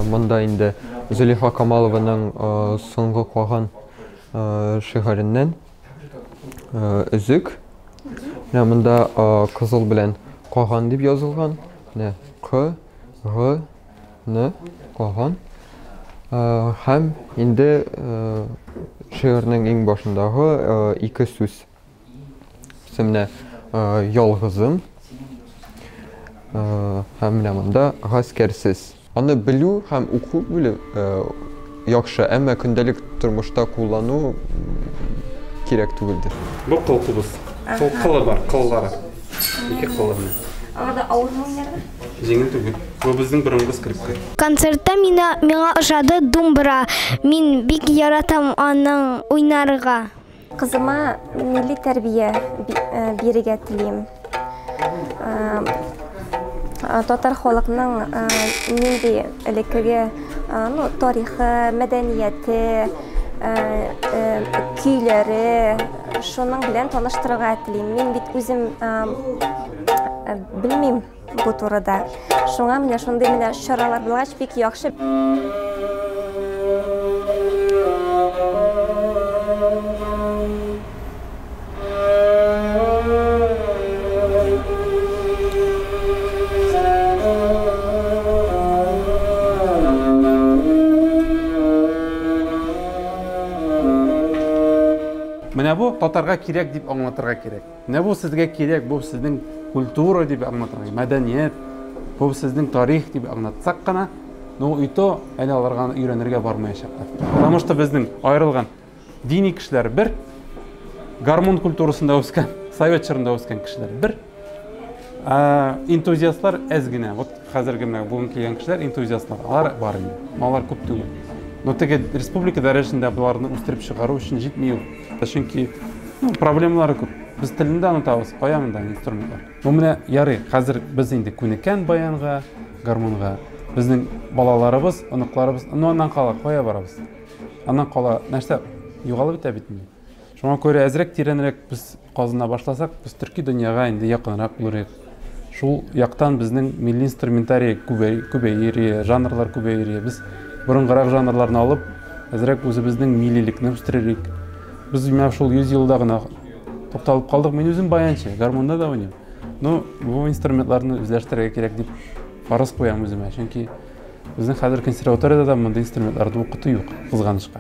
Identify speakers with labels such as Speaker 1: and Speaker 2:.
Speaker 1: Монда инде Зөлейха Камалованың соңғы калган шигыреннән үзек. Монда кызыл белән калган дип язылган. К, Г, Н калган. Һәм инде шигырьнең иң башындагы ике сүз. Менә ялгызым. Һәм монда гаскәрсез. Аны белү һәм уку белү яхшы, әмма көндәлек тормышта куллану кирәк түгелдер.
Speaker 2: Бу кылкыбыз. Кылы бар, кыллары. Ике кылы.
Speaker 3: Анда авырмы нерде?
Speaker 2: Жеңил түгел. Бу безнең борынгы скрипка.
Speaker 4: Концертта миңа ошады думбра. Мин бик яратам аның уйнарга.
Speaker 3: Кызыма милли тәрбия бирергә телим. Татар халкының нинди элеккеге тарихы, мәдәнияте, көйләре, шуның белән таныштырырга телим. Мин бит үзем белмим бу турыда. Шуңа менә шундый чаралар булгач бик яхшы.
Speaker 2: Менә бу татарга кирәк дип аңлатырга кирәк. Менә бу сезгә кирәк, бу сезнең культура дип аңлатырга, мәдәният, бу сезнең тарих дип аңлатсак кына, ито әле аларга өйрәнергә бармаячаклар. Потому что безнең айрылган дини кешеләр бер, гармон культурасында үскән, совет чорында үскән кешеләр бер, энтузиастлар әз генә. Вот хәзерге менә бүген килгән кешеләр энтузиастлар, алар бар инде. Алар күп түгел. Но теге республика дәрәҗәсендә буларны үстереп чыгару өчен җитми ул. Чөнки проблемалары күп. Без телендә онытабыз, кая монда инструментлар. Бу менә ярый, хәзер без инде күнекән баянга, гармонга. Безнең балаларыбыз, оныкларыбыз, аннан кала кая барабыз? Аннан кала нәрсә югалып бетә бит инде. Шуңа күрә әзрәк тирәнрәк без казына башласак, без төрки дөньяга инде якынрак булырбыз. Шул яктан безнең милли инструментарий күбәйер, жанрлар күбәйер. Без борынгырак жанрларны алып, әзрәк үзебезнең миллилекне үстерерик. Biz şol 100 yılda gına to'xtalib qoldik. Men o'zim bayanchi, garmonda da o'ynayman. Bu instrumentlarni o'zlashtirishga kerak deb faraz qo'yam o'zimga. Chunki bizning hozir konservatoriyada bunday instrumentlarni o'qituv yo'q, qizg'anishga.